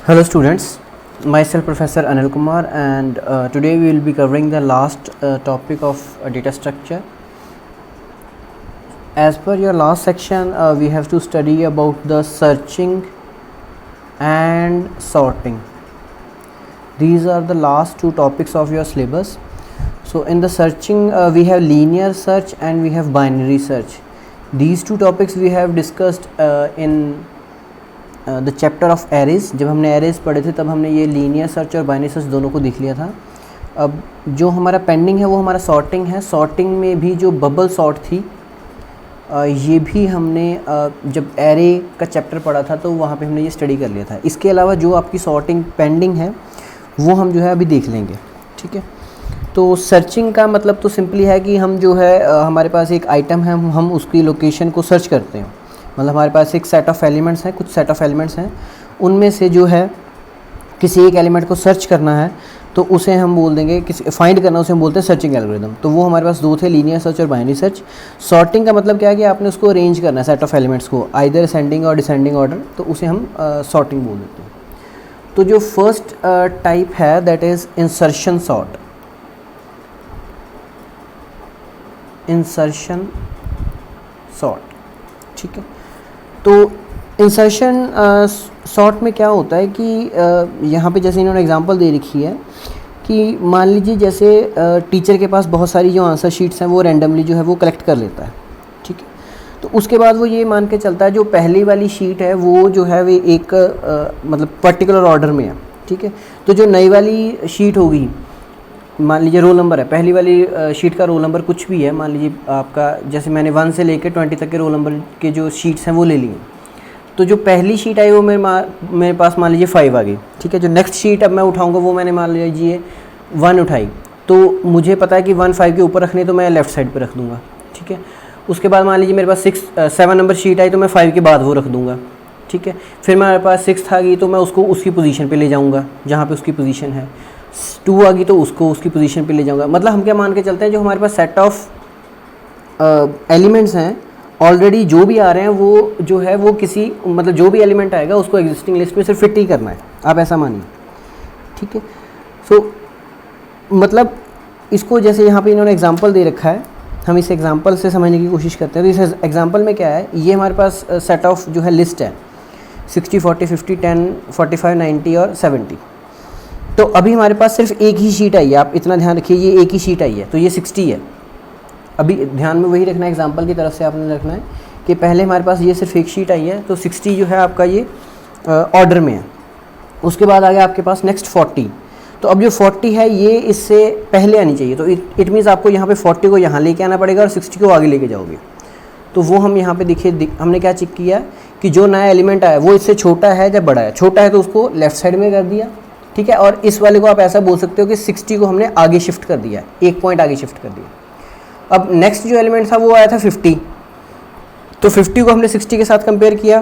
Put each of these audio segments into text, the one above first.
Hello students, myself Professor Anil Kumar and today we will be covering the last topic of data structure. As per your last section, we have to study about the searching and sorting. These are the last two topics of your syllabus. So in the searching we have linear search and we have binary search. These two topics we have discussed in the chapter of arrays. जब हमने arrays पढ़े थे तब हमने ये linear search और binary search दोनों को देख लिया था. अब जो हमारा पेंडिंग है वो हमारा सॉर्टिंग है. सॉर्टिंग में भी जो बबल सॉर्ट थी ये भी हमने जब एरे का चैप्टर पढ़ा था तो वहाँ पे हमने ये स्टडी कर लिया था. इसके अलावा जो आपकी सॉर्टिंग पेंडिंग है वो हम जो है अभी देख लेंगे. ठीक है, तो सर्चिंग का मतलब तो सिंपली है कि हम जो है हमारे पास एक आइटम है, हम उसकी लोकेशन को सर्च करते हैं. मतलब हमारे पास एक सेट ऑफ एलिमेंट्स हैं, कुछ सेट ऑफ एलिमेंट्स हैं, उनमें से जो है किसी एक एलिमेंट को सर्च करना है तो उसे हम बोल देंगे, किसी फाइंड करना उसे हम बोलते हैं सर्चिंग एल्गोरिदम. तो वो हमारे पास दो थे, लीनियर सर्च और बाइनरी सर्च. सॉर्टिंग का मतलब क्या है कि आपने उसको अरेंज करना है सेट ऑफ एलिमेंट्स को, आइदर असेंडिंग और डिसेंडिंग ऑर्डर, तो उसे हम सॉर्टिंग बोल देते हैं. तो जो फर्स्ट टाइप है that is insertion sort. Insertion sort, ठीक है. तो इंसर्शन सॉर्ट में क्या होता है कि यहाँ पे जैसे इन्होंने एग्जांपल दे रखी है कि मान लीजिए जैसे टीचर के पास बहुत सारी जो आंसर शीट्स हैं वो रैंडमली जो है वो कलेक्ट कर लेता है. ठीक है, तो उसके बाद वो ये मान के चलता है जो पहली वाली शीट है वो जो है वे एक मतलब पर्टिकुलर ऑर्डर में है. ठीक है, तो जो नई वाली शीट होगी, मान लीजिए रोल नंबर है, पहली वाली शीट का रोल नंबर कुछ भी है, मान लीजिए आपका, जैसे मैंने 1 से लेकर 20 तक के रोल नंबर के जो शीट्स हैं वो ले लिए. तो जो पहली शीट आई वो मेरे पास मान लीजिए 5 आ गई. ठीक है, जो नेक्स्ट शीट अब मैं उठाऊंगा वो मैंने मान लीजिए 1 उठाई, तो मुझे पता है कि 1 5 के ऊपर रखनी, तो मैं लेफ़्ट साइड पर रख दूँगा. ठीक है, उसके बाद मान लीजिए मेरे पास 7 नंबर शीट आई तो मैं 5 के बाद वो रख दूँगा. ठीक है, फिर मेरे पास 6 आ गई तो मैं उसको उसकी पोजीशन पे ले जाऊँगा जहाँ पे उसकी पोजीशन है. 2 आ गई तो उसको उसकी पोजीशन पे ले जाऊंगा. मतलब हम क्या मान के चलते हैं, जो हमारे पास सेट ऑफ एलिमेंट्स हैं ऑलरेडी जो भी आ रहे हैं वो जो है वो किसी मतलब जो भी एलिमेंट आएगा उसको एग्जिस्टिंग लिस्ट में सिर्फ फिट ही करना है, आप ऐसा मानिए. ठीक है, सो मतलब इसको जैसे यहाँ पे इन्होंने एग्जांपल दे रखा है, हम इस एग्जांपल से समझने की कोशिश करते हैं. तो इस एग्जांपल में क्या है, ये हमारे पास सेट ऑफ जो है लिस्ट है 60 40 50 10 45 90 और 70. तो अभी हमारे पास सिर्फ एक ही शीट आई है, आप इतना ध्यान रखिए, ये एक ही शीट आई है तो ये 60 है. अभी ध्यान में वही रखना है, एग्जांपल की तरफ से आपने रखना है कि पहले हमारे पास ये सिर्फ एक शीट आई है तो 60 जो है आपका ये ऑर्डर में है. उसके बाद आ गया आपके पास नेक्स्ट 40. तो अब जो 40 है ये इससे पहले आनी चाहिए, तो इट मीन्स आपको यहाँ पे 40 को यहाँ लेके आना पड़ेगा और 60 को आगे लेके जाओगे. तो वो हम यहाँ पे देखिए, हमने क्या चेक किया कि जो नया एलिमेंट आया वो इससे छोटा है या बड़ा है. छोटा है तो उसको लेफ्ट साइड में कर दिया. ठीक है, और इस वाले को आप ऐसा बोल सकते हो कि 60 को हमने आगे शिफ्ट कर दिया, एक पॉइंट आगे शिफ्ट कर दिया. अब नेक्स्ट जो एलिमेंट था वो आया था 50. तो 50 को हमने 60 के साथ कंपेयर किया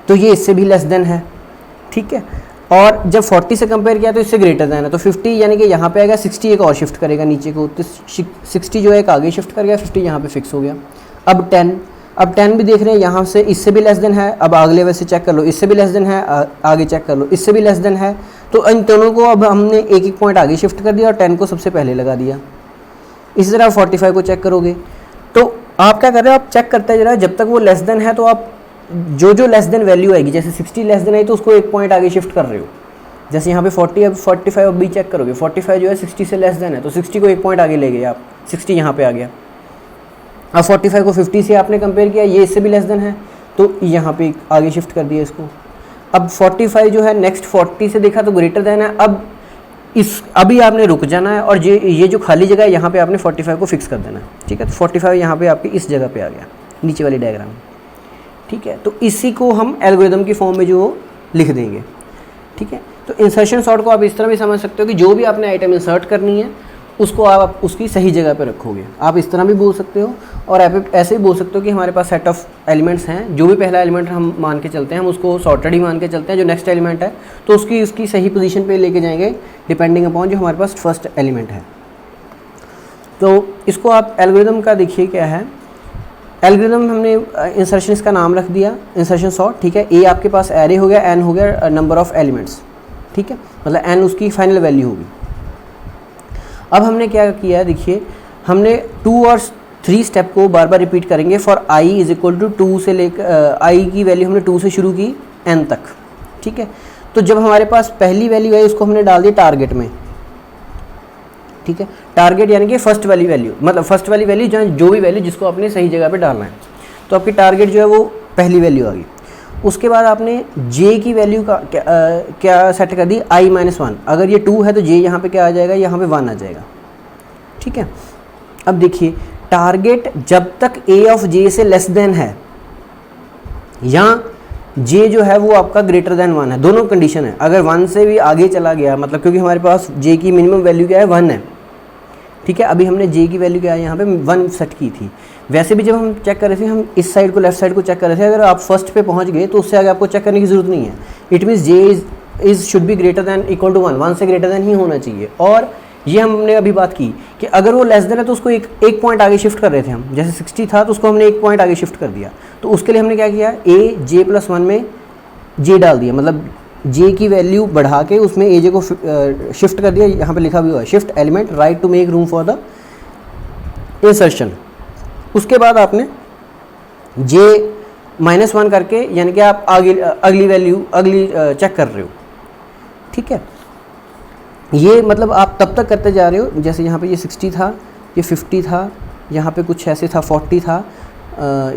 तो ये इससे भी लेस देन है. ठीक है, और जब 40 से कंपेयर किया तो इससे ग्रेटर देन है. तो 50 यानी कि यहाँ पे आएगा, 60 एक और शिफ्ट करेगा नीचे को, तो 60 जो है एक आगे शिफ्ट कर गया, 50 यहाँ पे फिक्स हो गया. अब 10 भी देख रहे हैं, यहाँ से इससे भी लेस देन है, अब अगले वैसे चेक कर लो, इससे भी लेस देन है, आगे चेक कर लो, इससे भी लेस देन है. तो इन दोनों को अब हमने एक एक पॉइंट आगे शिफ्ट कर दिया और 10 को सबसे पहले लगा दिया. इसी तरह 45 को चेक करोगे तो आप क्या कर रहे हो, आप चेक करते जरा, जब तक वो लेस देन है तो आप जो लेस देन वैल्यू आएगी, जैसे 60 लेस देन आई तो उसको एक पॉइंट आगे शिफ्ट कर रहे हो. जैसे यहाँ पे 40, अब 45 अब भी चेक करोगे, 45 जो है 60 से लेस देन है तो 60 को एक पॉइंट आगे ले गए आप, 60 यहाँ पे आ गया. अब 45 को 50 से आपने कंपेयर किया, ये इससे भी लेस देन है तो यहाँ पे आगे शिफ्ट कर दिया इसको. अब 45 जो है नेक्स्ट 40 से देखा तो ग्रेटर देन है. अब अभी आपने रुक जाना है और ये जो खाली जगह है यहाँ पे आपने 45 को फिक्स कर देना है. ठीक है, तो 45 यहाँ पे आपकी इस जगह पे आ गया नीचे वाली डायग्राम में. ठीक है, तो इसी को हम एल्गोरिदम की फॉर्म में जो लिख देंगे. ठीक है, तो इंसर्शन सॉर्ट को आप इस तरह भी समझ सकते हो कि जो भी आपने आइटम इंसर्ट करनी है उसको आप उसकी सही जगह पे रखोगे. आप इस तरह भी बोल सकते हो और ऐसे भी बोल सकते हो कि हमारे पास सेट ऑफ एलिमेंट्स हैं, जो भी पहला एलिमेंट हम मान के चलते हैं हम उसको सॉर्टेड ही मान के चलते हैं. जो नेक्स्ट एलिमेंट है तो उसकी सही पोजीशन पे लेके जाएंगे डिपेंडिंग अपॉन जो हमारे पास फर्स्ट एलिमेंट है. तो इसको आप एल्गोरिदम का देखिए क्या है एल्गोरिथम हमने इंसर्शन इसका नाम रख दिया इंसर्शन सॉर्ट, ठीक है। ए आपके पास एरे हो गया, एन हो गया नंबर ऑफ एलिमेंट्स, ठीक है, मतलब एन उसकी फाइनल वैल्यू होगी। अब हमने क्या किया है, देखिए हमने 2 और 3 स्टेप को बार बार रिपीट करेंगे for i is equal to 2 से लेकर i की वैल्यू हमने 2 से शुरू की n तक, ठीक है। तो जब हमारे पास पहली वैल्यू है उसको हमने डाल दी टारगेट में, ठीक है। टारगेट यानी कि फर्स्ट वाली वैल्यू, मतलब फर्स्ट वाली वैल्यू जो भी वैल्यू जिसको आपने सही जगह पे डालना है, तो आपकी टारगेट जो है वो पहली वैल्यू आ गई। उसके बाद आपने j की वैल्यू का क्या सेट कर दी, i-1। अगर ये 2 है तो j यहाँ पे क्या आ जाएगा, यहाँ पे 1 आ जाएगा, ठीक है। अब देखिए टारगेट जब तक a ऑफ j से लेस देन है या j जो है वो आपका ग्रेटर देन 1 है, दोनों कंडीशन है। अगर 1 से भी आगे चला गया, मतलब क्योंकि हमारे पास j की मिनिमम वैल्यू क्या है 1 है, ठीक है। अभी हमने j की वैल्यू क्या है यहाँ पे 1 सेट की थी। वैसे भी जब हम चेक कर रहे थे, हम इस साइड को लेफ्ट साइड को चेक कर रहे थे, अगर आप फर्स्ट पे पहुँच गए तो उससे आगे आपको चेक करने की जरूरत नहीं है। It means j is should be greater than equal to 1 से ग्रेटर दैन ही होना चाहिए। और ये हमने अभी बात की कि अगर वो लेस देन है तो उसको एक पॉइंट आगे शिफ्ट कर रहे थे हम, जैसे 60 था तो उसको हमने 1 पॉइंट आगे शिफ्ट कर दिया। तो उसके लिए हमने क्या किया, a j+1 में j डाल दिया, मतलब j की वैल्यू बढ़ा के उसमें aj को शिफ्ट कर दिया। यहाँ पे लिखा भी हुआ है shift element right to make room for the insertion. उसके बाद आपने j-1 करके, यानी कि आप आगे अगली वैल्यू चेक कर रहे हो, ठीक है। ये मतलब आप तब तक करते जा रहे हो, जैसे यहाँ पे ये 60 था, ये 50 था, यहाँ पे कुछ ऐसे था 40 था,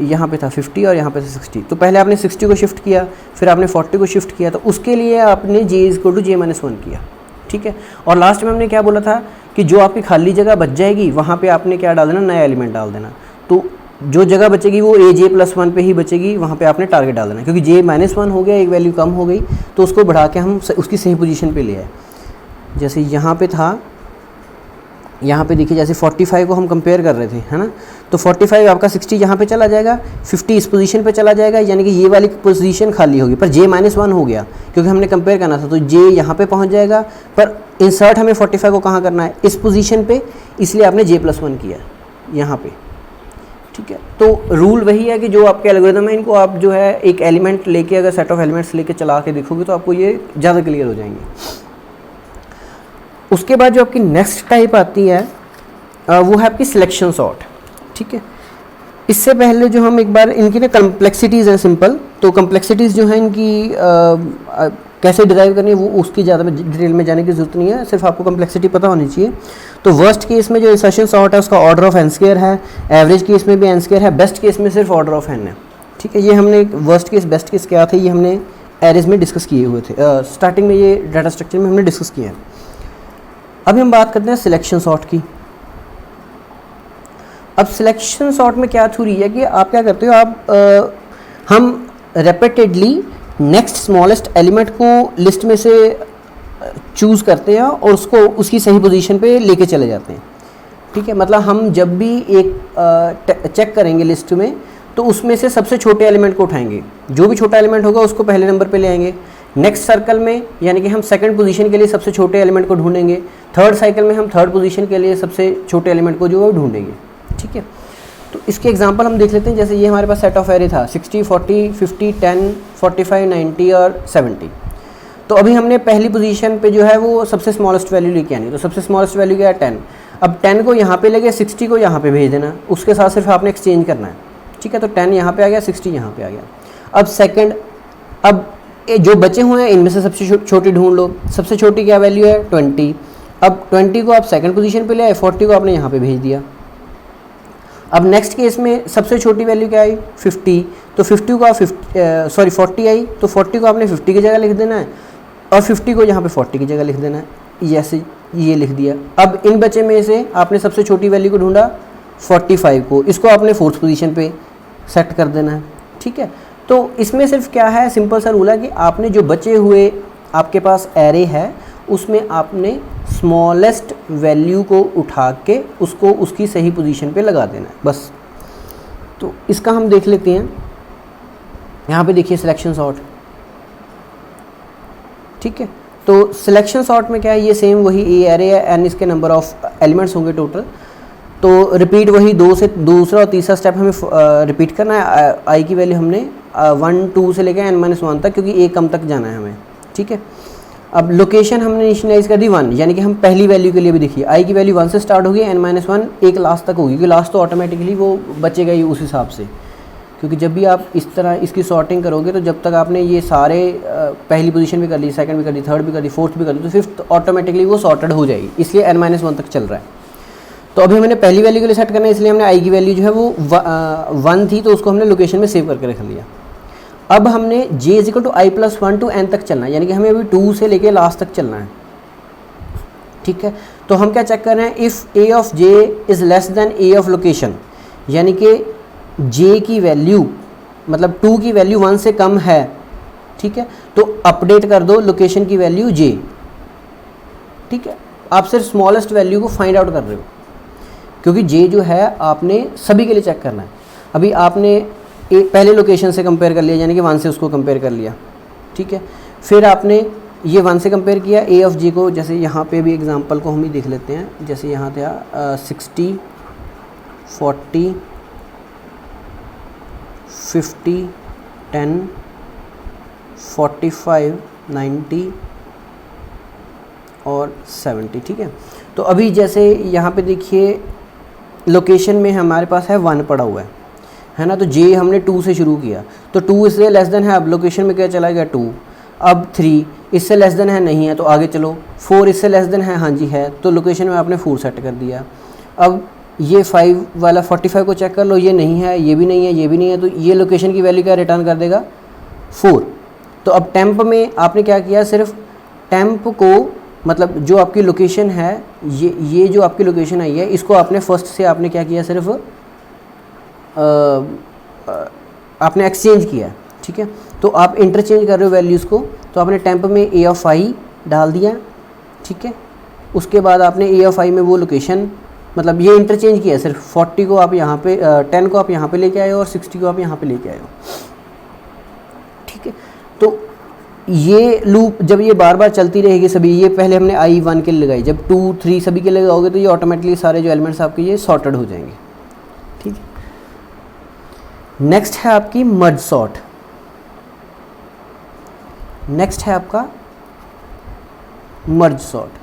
यहाँ पे था 50 और यहाँ पे था 60। तो पहले आपने 60 को शिफ्ट किया, फिर आपने 40 को शिफ्ट किया, तो उसके लिए आपने j=j-1 किया, ठीक है। और लास्ट में हमने क्या बोला था कि जो आपकी खाली जगह बच जाएगी वहाँ पे आपने क्या डाल देना, नया एलिमेंट डाल देना। तो जो जगह बचेगी वो aj+1 पे ही बचेगी, वहाँ पे आपने टारगेट डाल देना, क्योंकि j-1 हो गया, एक वैल्यू कम हो गई, तो उसको बढ़ा के हम उसकी सही पोजीशन पे ले आए। जैसे यहाँ पे था, यहाँ पे देखिए जैसे 45 को हम कंपेयर कर रहे थे, है ना, तो 45 आपका 60 यहाँ पे चला जाएगा, 50 इस पोजीशन पे चला जाएगा, यानी कि ये वाली पोजीशन खाली होगी, पर j-1 हो गया क्योंकि हमने कंपेयर करना था, तो j यहाँ पे पहुँच जाएगा। पर इंसर्ट हमें 45 को कहाँ करना है, इस पोजीशन पे, इसलिए आपने j+1 किया यहाँ पे, ठीक है। तो रूल वही है कि जो आपके एल्गोरिथम है, इनको आप जो है एक एलिमेंट लेके, अगर सेट ऑफ एलिमेंट्स लेके चला के देखोगे तो आपको ये ज़्यादा क्लियर हो जाएंगे। उसके बाद जो आपकी नेक्स्ट टाइप आती है वो है आपकी सिलेक्शन सॉर्ट, ठीक है। इससे पहले जो हम एक बार इनकी ना कम्प्लेक्सिटीज़ हैं सिंपल, तो कम्प्लेक्सिटीज़ जो हैं इनकी कैसे डिराइव करनी है वो उसकी ज़्यादा डिटेल में जाने की ज़रूरत नहीं है, सिर्फ आपको कम्प्लेक्सिटी पता होनी चाहिए। तो वर्स्ट केस में जो इंसर्शन सॉर्ट है उसका ऑर्डर ऑफ n² है, एवरेज केस में भी n² है, बेस्ट केस में सिर्फ ऑर्डर ऑफ n है, ठीक है। ये हमने वर्स्ट केस बेस्ट केस क्या थे ये हमने एरेज में डिस्कस किए हुए थे, स्टार्टिंग में ये डाटा स्ट्रक्चर में हमने डिस्कस किया है। अभी हम बात करते हैं सिलेक्शन सॉर्ट की। अब सिलेक्शन सॉर्ट में क्या थ्योरी है कि आप क्या करते हो, आप हम रेपिटेडली नेक्स्ट स्मॉलेस्ट एलिमेंट को लिस्ट में से चूज़ करते हैं और उसको उसकी सही पोजीशन पे लेके चले जाते हैं, ठीक है। मतलब हम जब भी एक चेक करेंगे लिस्ट में, तो उसमें से सबसे छोटे एलिमेंट को उठाएंगे, जो भी छोटा एलिमेंट होगा उसको पहले नंबर पे ले आएंगे। नेक्स्ट सर्कल में यानी कि हम सेकंड पोजीशन के लिए सबसे छोटे एलिमेंट को ढूंढेंगे, थर्ड साइकिल में हम थर्ड पोजीशन के लिए सबसे छोटे एलिमेंट को जो है ढूंढेंगे, ठीक है। तो इसके एग्जांपल हम देख लेते हैं। जैसे ये हमारे पास सेट ऑफ एरे था 60, 40, 50, 10, 45, 90 और 70। तो अभी हमने पहली पोजीशन पे जो है वो सबसे स्मॉलेस्ट वैल्यू लेके आनी, तो सबसे स्मॉलेस्ट वैल्यू क्या है 10। अब 10 को यहाँ पे ले गए, 60 को यहाँ पे भेज देना, उसके साथ सिर्फ आपने एक्सचेंज करना है, ठीक है। तो 10 यहाँ पे आ गया, 60 यहाँ पे आ गया। अब सेकेंड, अब जो बचे हुए हैं इनमें से सबसे छोटी ढूंढ लो। सबसे छोटी क्या वैल्यू है 20। अब 20 को आप सेकंड पोजीशन पे ले आए, 40 को आपने यहाँ पे भेज दिया। अब नेक्स्ट केस में सबसे छोटी वैल्यू क्या आई 50, तो 50 को आप 40 आई, तो 40 को आपने 50 की जगह लिख देना है और 50 को यहाँ पे 40 की जगह लिख देना है, जैसे ये लिख दिया। अब इन बचे में से आपने सबसे छोटी वैल्यू को ढूंढा 45 को, इसको आपने फोर्थ पोजीशन पे सेट कर देना है, ठीक है। तो इसमें सिर्फ क्या है, सिंपल सा रूल है कि आपने जो बचे हुए आपके पास एरे है उसमें आपने स्मॉलेस्ट वैल्यू को उठा के उसको उसकी सही पोजीशन पे लगा देना है, बस। तो इसका हम देख लेते हैं। यहाँ पे देखिए सिलेक्शन सॉर्ट, ठीक है। तो सिलेक्शन सॉर्ट में क्या है, ये सेम वही ए एरे है, एन इसके नंबर ऑफ एलिमेंट्स होंगे टोटल। तो रिपीट वही दूसरा और तीसरा स्टेप हमें रिपीट करना है। आई की वैल्यू हमने 1 2 से लेकर n-1 तक, क्योंकि एक कम तक जाना है हमें, ठीक है। अब लोकेशन हमने इनिशियलाइज कर दी 1, यानी कि हम पहली वैल्यू के लिए भी देखिए आई की वैल्यू 1 से स्टार्ट होगी, n-1 एक लास्ट तक होगी, क्योंकि लास्ट तो ऑटोमेटिकली वो बचेगा ही उस हिसाब से, क्योंकि जब भी आप इस तरह इसकी सॉर्टिंग करोगे तो जब तक आपने ये सारे पहली पोजीशन भी कर ली, सेकंड भी कर ली, थर्ड भी कर ली, फोर्थ भी कर ली, तो फिफ्थ ऑटोमेटिकली वो सॉर्टेड हो जाएगी, इसलिए n-1 तक चल रहा है। तो अभी मैंने पहली वैल्यू के लिए सेट करना है, इसलिए हमने आई की वैल्यू जो है वो 1 थी, तो उसको हमने लोकेशन में सेव करके रख लिया। अब हमने j = i+1 to n तक चलना है, यानी कि हमें अभी 2 से लेके लास्ट तक चलना है, ठीक है। तो हम क्या चेक कर रहे हैं, if a of j is less then a of location, यानी कि j की वैल्यू मतलब 2 की वैल्यू 1 से कम है, ठीक है, तो अपडेट कर दो लोकेशन की वैल्यू j, ठीक है। आप सिर्फ स्मॉलेस्ट वैल्यू को फाइंड आउट कर रहे हो, क्योंकि j जो है आपने सभी के लिए चेक करना है। अभी आपने पहले लोकेशन से कंपेयर कर लिया, यानी कि 1 से उसको कंपेयर कर लिया, ठीक है। फिर आपने ये 1 से कंपेयर किया a ऑफ j को, जैसे यहाँ पे भी एग्जांपल को हम ही देख लेते हैं, जैसे यहाँ था 60 40 50 10 45 90 और 70, ठीक है। तो अभी जैसे यहाँ पे देखिए लोकेशन में हमारे पास है 1 पड़ा हुआ है ना, तो j हमने 2 से शुरू किया, तो 2 इससे लेस देन है, अब लोकेशन में क्या चला गया 2, अब 3 इससे लेस देन है, नहीं है तो आगे चलो, 4 इससे लेस देन है, हाँ जी है, तो लोकेशन में आपने 4 सेट कर दिया। अब ये 5 वाला 45 को चेक कर लो, ये नहीं है, ये भी नहीं है, ये भी नहीं है, तो ये लोकेशन की वैल्यू क्या रिटर्न कर देगा 4। तो अब टेम्प में आपने क्या किया, सिर्फ टेम्प को मतलब जो आपकी लोकेशन है, ये जो आपकी लोकेशन आई है, इसको आपने फर्स्ट से आपने क्या किया, सिर्फ आपने एक्सचेंज किया, ठीक है। तो आप इंटरचेंज कर रहे हो वैल्यूज़ को, तो आपने टेम्प में a ऑफ i डाल दिया, ठीक है। उसके बाद आपने a ऑफ i में वो लोकेशन मतलब ये इंटरचेंज किया, सिर्फ 40 को आप यहाँ पे 10 को आप यहाँ पे लेके आए हो और 60 को आप यहाँ पे लेके आए हो, ठीक है। तो ये लूप जब ये बार बार चलती रहेगी सभी, ये पहले हमने i1 के लिए लगाई, जब 2 3 सभी के लिए लगाओगे तो ये ऑटोमेटिकली सारे जो एलिमेंट्स आपके ये सॉर्टेड हो जाएंगे, ठीक है। नेक्स्ट है आपकी मर्ज सॉर्ट, नेक्स्ट है आपका मर्ज सॉर्ट।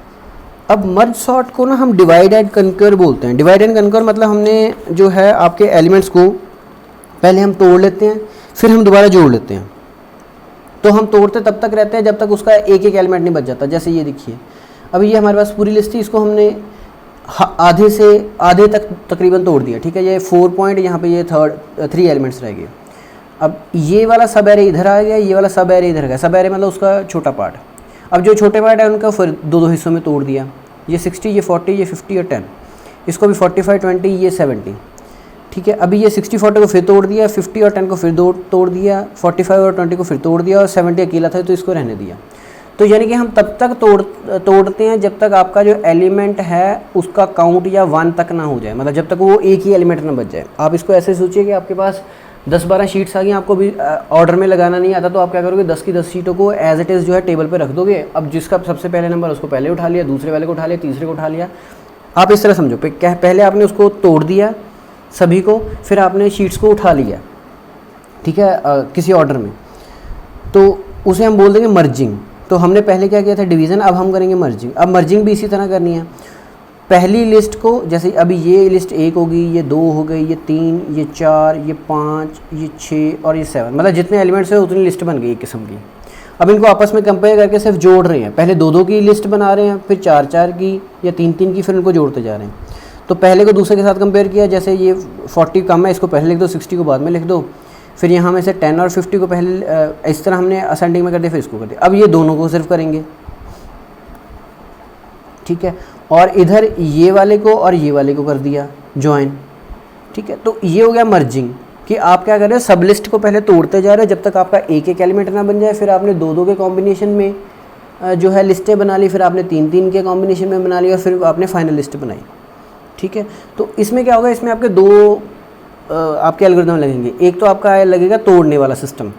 अब मर्ज सॉर्ट को ना हम डिवाइड एंड कनकर बोलते हैं। डिवाइड एंड कनकर मतलब हमने जो है आपके एलिमेंट्स को पहले हम तोड़ लेते हैं, फिर हम दोबारा जोड़ लेते हैं। तो हम तोड़ते तब तक रहते हैं जब तक उसका एक एक एलिमेंट नहीं बच जाता। जैसे ये देखिए, अभी ये हमारे पास पूरी लिस्ट थी, इसको हमने आधे से आधे तक तकरीबन तोड़ दिया, ठीक है। ये 4 पॉइंट, यहाँ पे ये 3 एलिमेंट्स रह गए। अब ये वाला सब एरे इधर आ गया, ये वाला सब एरे इधर गया। सब एरे मतलब उसका छोटा पार्ट। अब जो छोटे पार्ट है उनका फिर 2 हिस्सों में तोड़ दिया, ये 60, ये 40, ये 50 और 10। इसको भी 45 20, ये 70, ठीक है। अभी ये 60 40 को फिर तोड़ दिया, 50 और 10 को फिर तोड़ दिया, 45 और 20 को फिर तोड़ दिया और 70 अकेला था तो इसको रहने दिया। तो यानी कि हम तब तक तोड़ते हैं जब तक आपका जो एलिमेंट है उसका काउंट या 1 तक ना हो जाए, मतलब जब तक वो एक ही एलिमेंट ना बच जाए। आप इसको ऐसे सोचिए कि आपके पास 10-12 शीट्स आ गई, आपको भी ऑर्डर में लगाना नहीं आता, तो आप क्या करोगे, 10 की 10 शीटों को एज इट इज़ जो है टेबल पे रख दोगे। अब जिसका सबसे पहले नंबर उसको पहले उठा लिया, दूसरे वाले को उठा लिया, तीसरे को उठा लिया। आप इस तरह समझो, पहले आपने उसको तोड़ दिया सभी को, फिर आपने शीट्स को उठा लिया, ठीक है, किसी ऑर्डर में, तो उसे हम बोल देंगे मर्जिंग। तो हमने पहले क्या किया था, डिवीज़न, अब हम करेंगे मर्जिंग। अब मर्जिंग भी इसी तरह करनी है। पहली लिस्ट को, जैसे अभी ये लिस्ट 1 होगी, ये 2 हो गई, ये 3, ये 4, ये 5, ये 6 और ये 7, मतलब जितने एलिमेंट्स हैं उतनी लिस्ट बन गई एक किस्म की। अब इनको आपस में कंपेयर करके सिर्फ जोड़ रहे हैं। पहले 2-2 की लिस्ट बना रहे हैं, फिर 4-4 की या 3-3 की, फिर इनको जोड़ते जा रहे हैं। तो पहले को दूसरे के साथ कंपेयर किया, जैसे ये 40 कम है, इसको पहले लिख दो, 60 को बाद में लिख दो, फिर यहाँ में से 10 और 50 को पहले, इस तरह हमने असेंडिंग में कर दिया, फिर इसको कर दिया। अब ये दोनों को सिर्फ करेंगे, ठीक है, और इधर ये वाले को और ये वाले को कर दिया जॉइन, ठीक है। तो ये हो गया मर्जिंग, कि आप क्या कर रहे हो, सब लिस्ट को पहले तोड़ते जा रहे हो जब तक आपका एक एक एलिमेंट ना बन जाए। फिर आपने 2-2 के कॉम्बिनेशन में जो है लिस्टें बना ली, फिर आपने 3-3 के कॉम्बिनेशन में बना ली और फिर आपने फाइनल लिस्ट बनाई, ठीक है। तो इसमें क्या होगा, इसमें आपके 2 आपके एल्गोरिथम लगेंगे। एक तो आपका लगेगा तोड़ने वाला सिस्टम,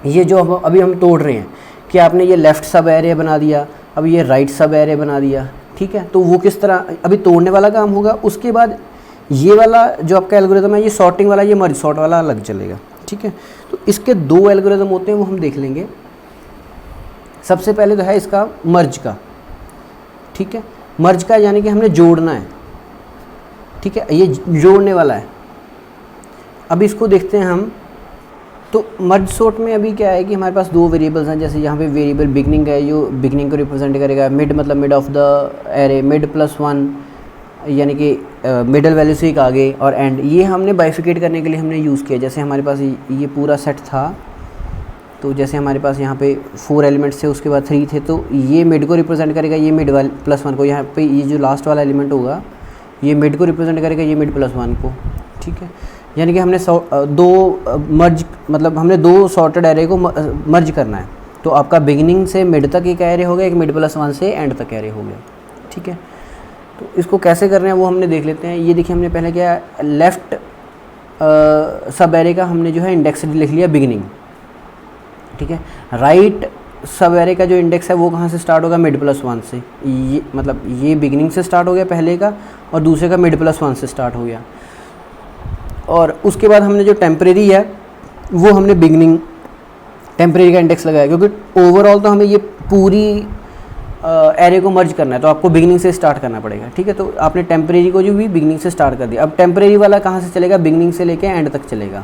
ये जो अभी हम तोड़ रहे हैं, कि आपने ये लेफ़्ट सब एरे बना दिया, अब ये राइट सब एरे बना दिया, ठीक है। तो वो किस तरह अभी तोड़ने वाला काम होगा। उसके बाद ये वाला जो आपका एल्गोरिदम है ये सॉर्टिंग वाला, ये मर्ज सॉर्ट वाला अलग चलेगा, ठीक है। तो इसके दो एल्गोरिदम होते हैं, वो हम देख लेंगे। सबसे पहले तो है इसका मर्ज का, ठीक है। मर्ज का यानी कि हमने जोड़ना है, ठीक है, ये जोड़ने वाला है। अब इसको देखते हैं हम। तो मर्ज सॉर्ट में अभी क्या है कि हमारे पास दो वेरिएबल्स हैं, जैसे यहाँ पे वेरिएबल बिगनिंग है, जो बिगनिंग को रिप्रेजेंट करेगा। मिड मतलब mid of the array, mid plus 1 यानी कि मिडल वैल्यू से एक आगे, और एंड ये हमने बाइफिकेट करने के लिए हमने यूज़ किया। जैसे हमारे पास ये पूरा सेट था, तो जैसे हमारे पास यहाँ पे 4 एलिमेंट्स थे, उसके बाद 3 थे, तो ये मिड को रिप्रेजेंट करेगा, ये मिड वाले प्लस 1 को। यहाँ पे ये जो लास्ट वाला एलिमेंट होगा ये मिड को रिप्रेजेंट करेगा, ये मिड प्लस 1 को, ठीक है। यानी कि हमने हमने दो सॉर्टेड एरे को मर्ज करना है। तो आपका बिगिनिंग से मिड तक एक एरे हो गया, एक मिड प्लस 1 से एंड तक एरे हो गया, ठीक है। तो इसको कैसे करना है वो हमने देख लेते हैं। ये देखिए हमने पहले क्या लेफ़्ट सब एरे का हमने जो है इंडेक्स लिख लिया बिगिनिंग, ठीक है। राइट सब एरे का जो इंडेक्स है वो कहाँ से स्टार्ट होगा, मिड प्लस 1 से। ये मतलब ये बिगिनिंग से स्टार्ट हो गया पहले का, और दूसरे का मिड प्लस 1 से स्टार्ट हो गया। और उसके बाद हमने जो टेम्परेरी है वो हमने बिगिनिंग टेम्परेरी का इंडेक्स लगाया, क्योंकि ओवरऑल तो हमें ये पूरी एरे को मर्ज करना है, तो आपको बिगिनिंग से स्टार्ट करना पड़ेगा, ठीक है। तो आपने टेम्परेरी को जो भी बिगिनिंग से स्टार्ट कर दिया। अब टेम्परेरी वाला कहाँ से चलेगा, बिगिनिंग से लेके एंड तक चलेगा,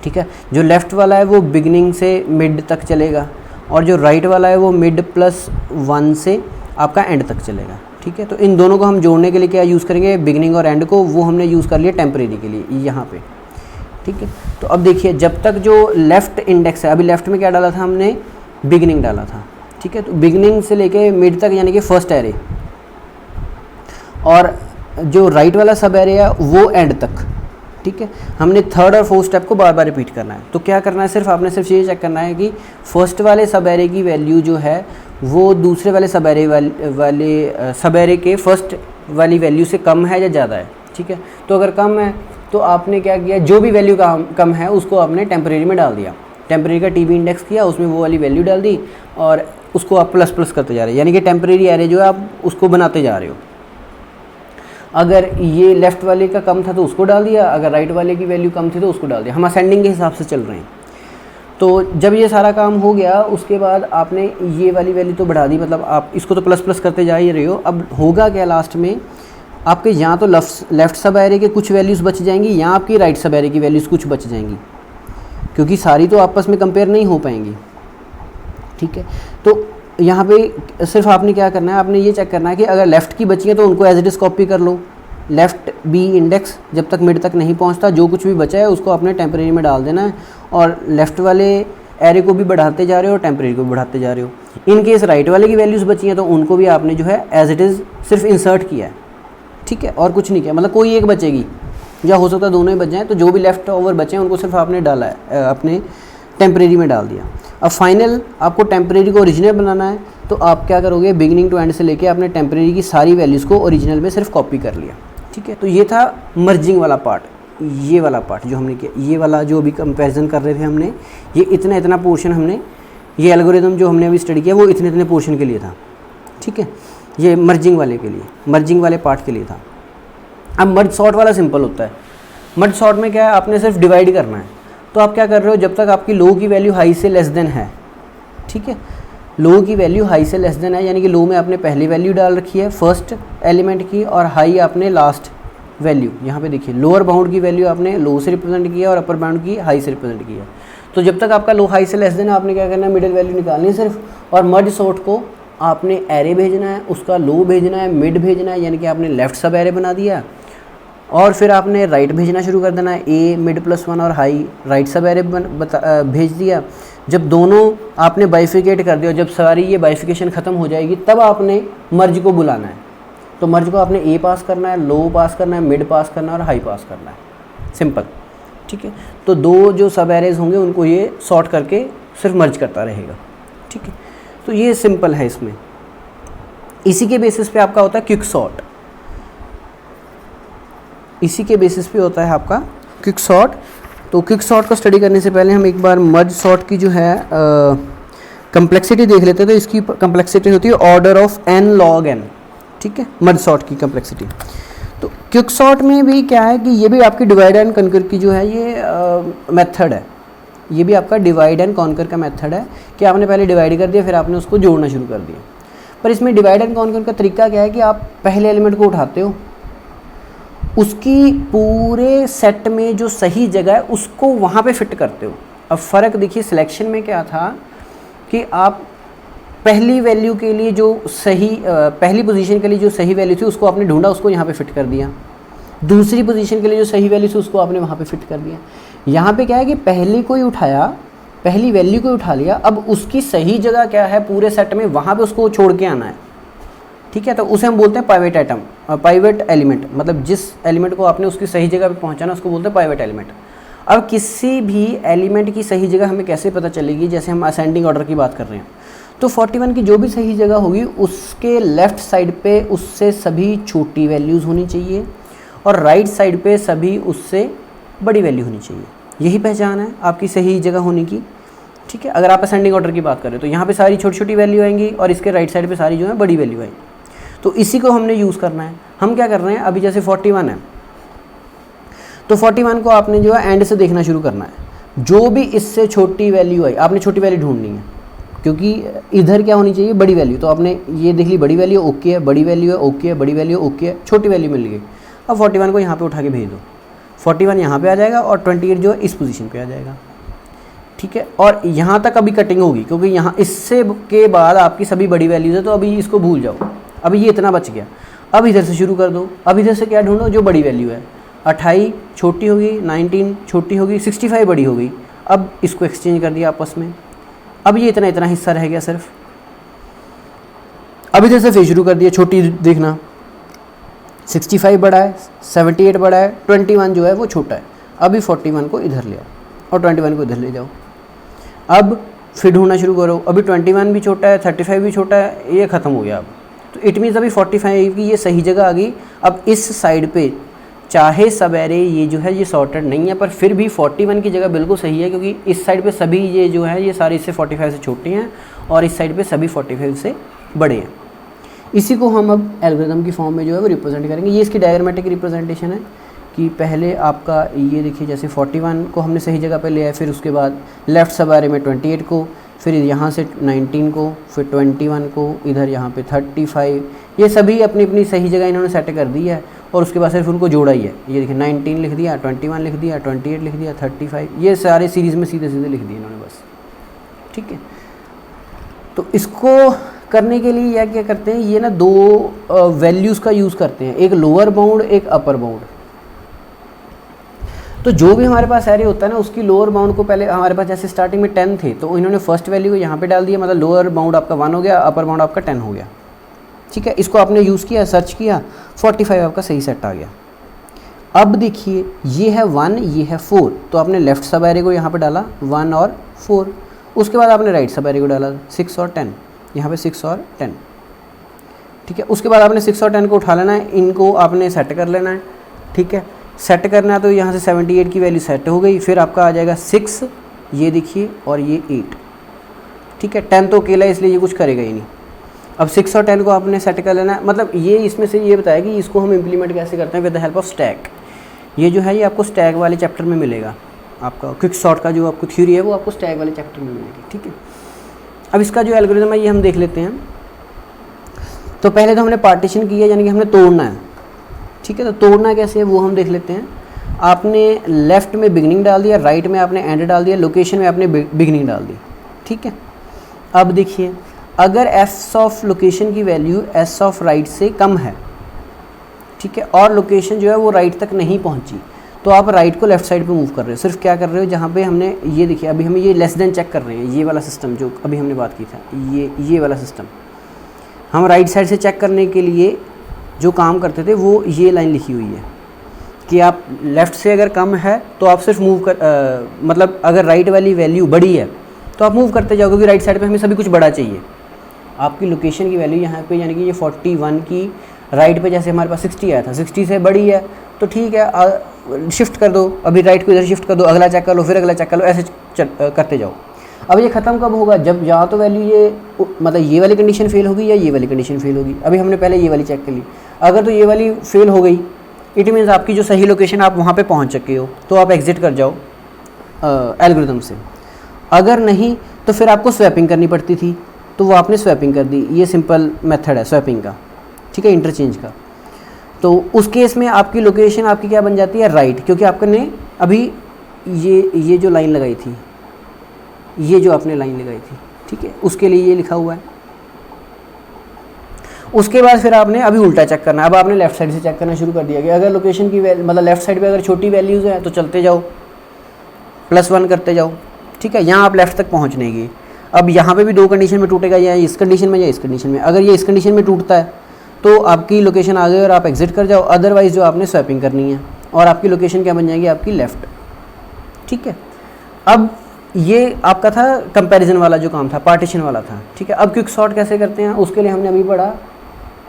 ठीक है। जो लेफ़्ट वाला है वो बिगिनिंग से मिड तक चलेगा, और जो राइट वाला है वो मिड प्लस 1 से आपका एंड तक चलेगा, ठीक है। तो इन दोनों को हम जोड़ने के लिए क्या यूज़ करेंगे, बिगिनिंग और एंड को, वो हमने यूज़ कर लिया टेम्परेरी के लिए यहाँ पे, ठीक है। तो अब देखिए जब तक जो लेफ़्ट इंडेक्स है, अभी लेफ़्ट में क्या डाला था हमने, बिगिनिंग डाला था, ठीक है। तो बिगिनिंग से लेके मिड तक यानी कि फर्स्ट एरे, और जो राइट वाला सब एरे है वो एंड तक, ठीक है। हमने थर्ड और फोर्थ स्टेप को बार बार रिपीट करना है। तो क्या करना है, आपने सिर्फ ये चेक करना है कि फर्स्ट वाले सब एरे की वैल्यू जो है वो दूसरे वाले सब एरे के फर्स्ट वाली वैल्यू से कम है या ज़्यादा है, ठीक है। तो अगर कम है तो आपने क्या किया, जो भी वैल्यू कम है उसको आपने टेम्परेरी में डाल दिया, टेम्परेरी का टीबी इंडेक्स किया, उसमें वो वाली वैल्यू डाल दी, और उसको आप प्लस प्लस करते जा रहे हैं, यानी कि टेम्परेरी एरे जो है आप उसको बनाते जा रहे हो। अगर ये लेफ़्ट वाले का कम था तो उसको डाल दिया, अगर राइट वाले की वैल्यू कम थी तो उसको डाल दिया। हम असेंडिंग के हिसाब से चल रहे हैं। तो जब ये सारा काम हो गया उसके बाद आपने ये वाली वैल्यू तो बढ़ा दी, मतलब आप इसको तो प्लस प्लस करते जा ही रहे हो। अब होगा क्या, लास्ट में आपके यहाँ तो लेफ़्ट सब एरे के कुछ वैल्यूज़ बच जाएंगी, यहाँ आपकी राइट सब एरे की वैल्यूज़ कुछ बच जाएंगी, क्योंकि सारी तो आपस में कंपेयर नहीं हो पाएंगी, ठीक है। तो यहाँ पे सिर्फ आपने क्या करना है, आपने ये चेक करना है कि अगर लेफ़्ट की बची है तो उनको एज इट इज़ कॉपी कर लो। लेफ़्ट बी इंडेक्स जब तक मिड तक नहीं पहुँचता, जो कुछ भी बचा है उसको अपने टेम्परेरी में डाल देना है, और लेफ़्ट वाले एरे को भी बढ़ाते जा रहे हो और टेम्परेरी को भी बढ़ाते जा रहे हो। इन केस राइट वाले की वैल्यूज़ बची हैं तो उनको भी आपने जो है एज इट इज़ सिर्फ इंसर्ट किया है, ठीक है, और कुछ नहीं किया। मतलब कोई एक बचेगी, या हो सकता है दोनों ही बच जाएँ, तो जो भी लेफ़्ट ओवर बचे हैं उनको सिर्फ आपने डाला है, अपने टेम्परेरी में डाल दिया। अब फाइनल आपको टेम्परेरी को ओरिजिनल बनाना है, तो आप क्या करोगे, बिगिनिंग टू एंड से लेके आपने टेम्परेरी की सारी वैल्यूज़ को ओरिजिनल में सिर्फ कॉपी कर लिया, ठीक है। तो ये था मर्जिंग वाला पार्ट, ये वाला पार्ट जो हमने किया, ये वाला जो अभी कंपैरिजन कर रहे थे हमने, ये इतना इतना पोर्शन हमने, ये एल्गोरिदम जो हमने अभी स्टडी किया वो इतने इतने पोर्शन के लिए था, ठीक है। ये मर्जिंग वाले के लिए, मर्जिंग वाले पार्ट के लिए था। अब मर्ज सॉर्ट वाला सिंपल होता है। मर्ज सॉर्ट में क्या है, आपने सिर्फ डिवाइड करना है। तो आप क्या कर रहे हो, जब तक आपकी लो की वैल्यू हाई से लेस देन है, ठीक है, लो की वैल्यू हाई से लेस देन है, यानी कि लो में आपने पहली वैल्यू डाल रखी है फर्स्ट एलिमेंट की, और हाई आपने लास्ट वैल्यू। यहाँ पे देखिए लोअर बाउंड की वैल्यू आपने लो से रिप्रेजेंट किया और अपर बाउंड की हाई से रिप्रेजेंट किया। तो जब तक आपका लो हाई से लेस देन है, आपने क्या करना है, मिडिल वैल्यू निकालनी है सिर्फ, और मर्ज सॉर्ट को आपने एरे भेजना है, उसका लो भेजना है, मिड भेजना है, यानी कि आपने लेफ्ट सब एरे बना दिया, और फिर आपने राइट भेजना शुरू कर देना है, ए मिड प्लस 1 और हाई राइट सब एरे भेज दिया। जब दोनों आपने बाइफिकेट कर दिया, जब सारी ये बाइफिकेशन ख़त्म हो जाएगी, तब आपने मर्ज को बुलाना है। तो मर्ज को आपने ए पास करना है, लो पास करना है, मिड पास करना है और हाई पास करना है, सिंपल, ठीक है। तो दो जो सब एरेज होंगे उनको ये सॉर्ट करके सिर्फ मर्ज करता रहेगा, ठीक है। तो ये सिंपल है इसमें। इसी के बेसिस पे आपका होता है क्विक सॉर्ट, इसी के बेसिस पे होता है आपका क्विक सॉर्ट। तो क्विक सॉर्ट को स्टडी करने से पहले हम एक बार मर्ज सॉर्ट की जो है कम्प्लेक्सिटी देख लेते हैं। तो इसकी कम्प्लेक्सिटी होती है order of n log n, ठीक है, मर्ज सॉर्ट की कम्प्लेक्सिटी। तो क्विक सॉर्ट में भी क्या है कि ये भी आपकी डिवाइड एंड कॉन्कर की जो है ये मेथड है, ये भी आपका डिवाइड एंड कॉन्कर का मेथड है कि आपने पहले डिवाइड कर दिया फिर आपने उसको जोड़ना शुरू कर दिया। पर इसमें डिवाइड एंड कॉन्कर का तरीका क्या है कि आप पहले एलिमेंट को उठाते हो, उसकी पूरे सेट में जो सही जगह है उसको वहाँ पे फिट करते हो। अब फ़र्क देखिए, सिलेक्शन में क्या था कि आप पहली वैल्यू के लिए जो सही पहली पोजीशन के लिए जो सही वैल्यू थी उसको आपने ढूंढा, उसको यहाँ पे फिट कर दिया। दूसरी पोजीशन के लिए जो सही वैल्यू थी उसको आपने वहाँ पे फिट कर दिया। यहाँ पे क्या है कि पहली को ही उठाया, पहली वैल्यू को उठा लिया, अब उसकी सही जगह क्या है पूरे सेट में वहाँ पे उसको छोड़ के आना है। ठीक है, तो उसे हम बोलते हैं पाइवेट आइटम, पाइवेट एलिमेंट, मतलब जिस एलिमेंट को आपने उसकी सही जगह पे पहुँचाना उसको बोलते हैं पाइवेट एलिमेंट। अब किसी भी एलिमेंट की सही जगह हमें कैसे पता चलेगी, जैसे हम असेंडिंग ऑर्डर की बात कर रहे हैं तो 41 की जो भी सही जगह होगी उसके लेफ़्ट साइड पे उससे सभी छोटी वैल्यूज़ होनी चाहिए और राइट साइड पे सभी उससे बड़ी वैल्यू होनी चाहिए। यही पहचान है आपकी सही जगह होने की। ठीक है, अगर आप असेंडिंग ऑर्डर की बात करें तो यहाँ पे सारी छोटी छोटी वैल्यू आएंगी और इसके राइट साइड पे सारी जो है बड़ी वैल्यू आएंगी। तो इसी को हमने यूज़ करना है। हम क्या कर रहे हैं, अभी जैसे 41 है तो 41 को आपने जो है एंड से देखना शुरू करना है। जो भी इससे छोटी वैल्यू आई आपने छोटी वैल्यू ढूंढनी है, क्योंकि इधर क्या होनी चाहिए बड़ी वैल्यू। तो आपने ये देख ली बड़ी वैल्यू ओके है, बड़ी वैल्यू है ओके है, बड़ी वैल्यू ओके है, छोटी वैल्यू मिल गई। अब 41 को यहाँ पे उठा के भेज दो, 41 यहाँ पे आ जाएगा और 28 जो है इस पोजीशन पे आ जाएगा। ठीक है, और यहाँ तक अभी कटिंग होगी क्योंकि यहाँ इससे के बाद आपकी सभी बड़ी वैल्यूज़ है, तो अभी इसको भूल जाओ, अभी ये इतना बच गया। अब इधर से शुरू कर दो, अब इधर से क्या ढूंढो जो बड़ी वैल्यू है, 28 छोटी होगी, 19 छोटी होगी, 65 बड़ी हो गई। अब इसको एक्सचेंज कर दिया आपस में, अब ये इतना इतना हिस्सा रह गया सिर्फ। अब इधर से फिर शुरू कर दिया छोटी देखना, 65 बड़ा है, 78 बड़ा है, 21 जो है वो छोटा है। अभी 41 को इधर ले आओ और 21 को इधर ले जाओ। अब फिर ढूंढना शुरू करो, अभी 21 भी छोटा है, 35 भी छोटा है, ये ख़त्म हो गया। अब तो इट मीन्स अभी 45 की ये सही जगह आ गई। अब इस साइड पे चाहे सब एरे ये जो है ये सॉर्टेड नहीं है, पर फिर भी 41 की जगह बिल्कुल सही है, क्योंकि इस साइड पे सभी ये जो है ये सारे इससे 45 से छोटे हैं और इस साइड पे सभी 45 से बड़े हैं। इसी को हम अब एल्गोरिथम की फॉर्म में जो है वो रिप्रेजेंट करेंगे। ये इसकी डायग्रामेटिक रिप्रेजेंटेशन है कि पहले आपका ये देखिए जैसे 41 को हमने सही जगह पे लिया है, फिर उसके बाद लेफ़्ट सब एरे में 28 को, फिर यहाँ से 19 को, फिर 21 को, इधर यहाँ पे 35, ये सभी अपनी अपनी सही जगह इन्होंने सेट कर दी है और उसके बाद सिर्फ उनको जोड़ा ही है। ये देखिए 19 लिख दिया, 21 लिख दिया, 28 लिख दिया, 35, ये सारे सीरीज़ में सीधे सीधे लिख दिए इन्होंने बस। ठीक है, तो इसको करने के लिए या क्या करते हैं, ये ना दो वैल्यूज़ का यूज़ करते हैं, एक लोअर बाउंड एक अपर बाउंड। तो जो भी हमारे पास एरे होता है ना उसकी लोअर बाउंड को पहले हमारे पास जैसे स्टार्टिंग में 10 थे तो इन्होंने फर्स्ट वैल्यू को यहाँ पे डाल दिया, मतलब लोअर बाउंड आपका 1 हो गया, अपर बाउंड आपका 10 हो गया। ठीक है, इसको आपने यूज़ किया, सर्च किया, 45 आपका सही सेट आ गया। अब देखिए ये है 1, ये है 4, तो आपने लेफ़्ट सब एरे को यहाँ पर डाला 1 और 4, उसके बाद आपने राइट सब एरे को डाला 6 और 10, यहाँ पे 6 और 10। ठीक है, उसके बाद आपने 6 और 10 को उठा लेना है, इनको आपने सेट कर लेना है। ठीक है, सेट करना है तो यहाँ से 78 की वैल्यू सेट हो गई, फिर आपका आ जाएगा 6, ये देखिए, और ये 8। ठीक है, 10 तो अकेला है इसलिए ये कुछ करेगा ही नहीं। अब 6 और 10 को आपने सेट कर लेना है, मतलब ये इसमें से ये बताया कि इसको हम इम्प्लीमेंट कैसे करते हैं with the help of stack. ये जो है ये आपको स्टैक वाले चैप्टर में मिलेगा, आपका क्विक सॉर्ट का जो आपको थ्योरी है वो आपको स्टैक वाले चैप्टर में मिलेगी। ठीक है, अब इसका जो एल्गोरिथम है ये हम देख लेते हैं। तो पहले तो हमने पार्टीशन किया, यानी कि हमने तोड़ना है। ठीक है, तो तोड़ना कैसे है वो हम देख लेते हैं। आपने लेफ़्ट में बिगनिंग डाल दिया, राइट में आपने एंड डाल दिया, लोकेशन में आपने बिगनिंग डाल दी। ठीक है, अब देखिए अगर एस ऑफ लोकेशन की वैल्यू एस ऑफ राइट से कम है, ठीक है, और लोकेशन जो है वो राइट तक नहीं पहुंची, तो आप राइट को लेफ़्ट साइड पे मूव कर रहे हो। सिर्फ क्या कर रहे हो, जहाँ पे हमने ये देखिए अभी हमें ये लेस देन चेक कर रहे हैं, ये वाला सिस्टम जो अभी हमने बात की था, ये वाला सिस्टम हम राइट साइड से चेक करने के लिए जो काम करते थे वो ये लाइन लिखी हुई है कि आप लेफ़्ट से अगर कम है तो आप सिर्फ मूव कर मतलब अगर राइट वाली वैल्यू बड़ी है तो आप मूव करते जाओ, क्योंकि राइट साइड पे हमें सभी कुछ बड़ा चाहिए। आपकी लोकेशन की वैल्यू यहाँ पे यानी कि ये 41 की राइट पे जैसे हमारे पास 60 आया था, 60 से बड़ी है तो ठीक है शिफ्ट कर दो, अभी राइट को इधर शिफ्ट कर दो, अगला चेक कर लो, फिर अगला चेक कर लो, ऐसे करते जाओ। अब ये ख़त्म कब होगा, जब या तो वैल्यू ये मतलब ये वाली कंडीशन फेल होगी या ये वाली कंडीशन फेल होगी। अभी हमने पहले ये वाली चेक कर ली, अगर तो ये वाली फेल हो गई इट मीन्स आपकी जो सही लोकेशन आप वहाँ पे पहुँच चुके हो, तो आप एग्जिट कर जाओ एल्गोरिथम से। अगर नहीं तो फिर आपको स्वैपिंग करनी पड़ती थी, तो वो आपने स्वैपिंग कर दी। ये सिंपल मेथड है स्वैपिंग का, ठीक है, इंटरचेंज का। तो उस केस में आपकी लोकेशन आपकी क्या बन जाती है, राइट, क्योंकि आपने अभी ये जो लाइन लगाई थी, ये जो आपने लाइन लगाई थी, ठीक है, उसके लिए ये लिखा हुआ है। उसके बाद फिर आपने अभी उल्टा चेक करना है। अब आपने लेफ्ट साइड से चेक करना शुरू कर दिया कि अगर लोकेशन की मतलब लेफ्ट साइड पे अगर छोटी वैल्यूज़ हैं तो चलते जाओ, +1 करते जाओ, ठीक है। यहाँ आप लेफ्ट तक पहुँचनेगी। अब यहाँ पे भी 2 कंडीशन में टूटेगा, या इस कंडीशन में या इस कंडीशन में। अगर ये इस कंडीशन में टूटता है तो आपकी लोकेशन आ गई और आप एग्जिट कर जाओ, अदरवाइज़ जो आपने स्वैपिंग करनी है और आपकी लोकेशन क्या बन जाएगी, आपकी लेफ़्ट, ठीक है। अब ये आपका था कंपैरिजन वाला जो काम था, पार्टीशन वाला था, ठीक है। अब क्विक सॉर्ट कैसे करते हैं, उसके लिए हमने अभी पढ़ा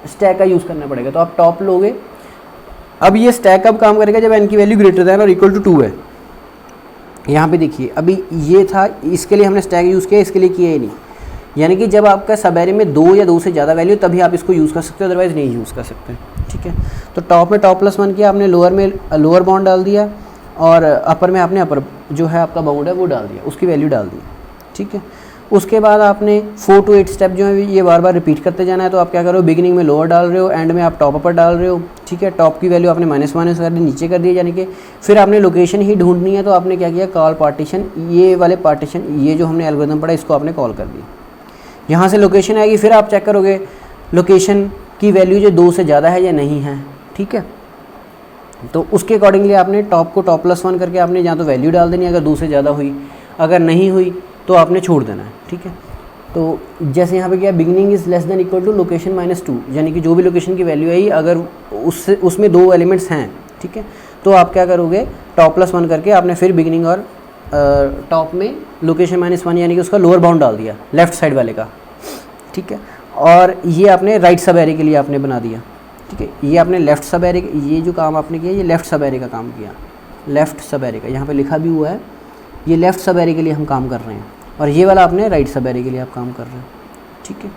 स्टैक का यूज़ करना पड़ेगा। तो आप टॉप लोगे। अब ये स्टैक कब काम करेगा, जब n की वैल्यू ग्रेटर दैन और इक्वल टू 2 है। यहाँ पे देखिए अभी ये था, इसके लिए हमने स्टैक यूज़ किया, इसके लिए किया ही नहीं। यानी कि जब आपका सब एरे में 2 या 2 से ज़्यादा वैल्यू, तभी आप इसको यूज़ कर सकते हो, अदरवाइज़ नहीं यूज़ कर सकते, ठीक है। तो टॉप में टॉप +1 किया आपने, लोअर में लोअर बाउंड डाल दिया, और अपर में आपने अपर जो है आपका बाउंड है वो डाल दिया, उसकी वैल्यू डाल दी, ठीक है। उसके बाद आपने 4 to 8 स्टेप जो है ये बार बार रिपीट करते जाना है। तो आप क्या कर रहे हो, बिगिनिंग में लोअर डाल रहे हो, एंड में आप टॉप अपर डाल रहे हो, ठीक है। टॉप की वैल्यू आपने माइनस कर दी, नीचे कर दी, यानी कि फिर आपने लोकेशन ही ढूंढनी है। तो आपने क्या किया, कॉल पार्टीशन, ये वाले पार्टीशन, ये जो हमने एल्गोरिथम पढ़ा इसको आपने कॉल कर दिया। यहाँ से लोकेशन आएगी, फिर आप चेक करोगे लोकेशन की वैल्यू जो 2 से ज़्यादा है या नहीं है, ठीक है। तो उसके अकॉर्डिंगली आपने टॉप को टॉप +1 करके आपने या तो वैल्यू डाल देनी है, अगर 2 से ज़्यादा हुई, अगर नहीं हुई तो आपने छोड़ देना है, ठीक है। तो जैसे यहाँ पे क्या, beginning is less than equal to location -2, यानी कि जो भी लोकेशन की वैल्यू आई अगर उसमें 2 एलिमेंट्स हैं, ठीक है, तो आप क्या करोगे, टॉप +1 करके आपने फिर बिगिनिंग और टॉप में लोकेशन -1 यानी कि उसका लोअर बाउंड डाल दिया लेफ़्ट साइड वाले का, ठीक है। और ये आपने राइट सब एरे के लिए आपने बना दिया, ठीक है। ये आपने लेफ़्ट सब एरे, ये जो काम आपने किया ये लेफ़्ट सब एरे का काम किया, लेफ़्ट सब एरे का, यहाँ पे लिखा भी हुआ है, ये लेफ़्ट सब एरे के लिए हम काम कर रहे हैं, और ये वाला आपने राइट सब एरे के लिए आप काम कर रहे हैं, ठीक है।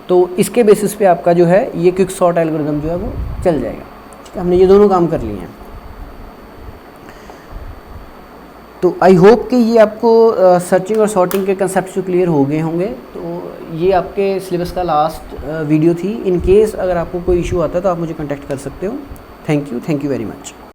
तो इसके बेसिस पे आपका जो है ये क्विक सॉर्ट एल्गोरिथम जो है वो चल जाएगा, ठीक है। हमने ये दोनों काम कर लिए हैं। तो आई होप कि ये आपको सर्चिंग और सॉर्टिंग के कंसेप्ट जो क्लियर हो गए होंगे। तो ये आपके सिलेबस का लास्ट वीडियो थी। इन केस अगर आपको कोई इशू आता है तो आप मुझे कॉन्टैक्ट कर सकते हो। Thank you very much.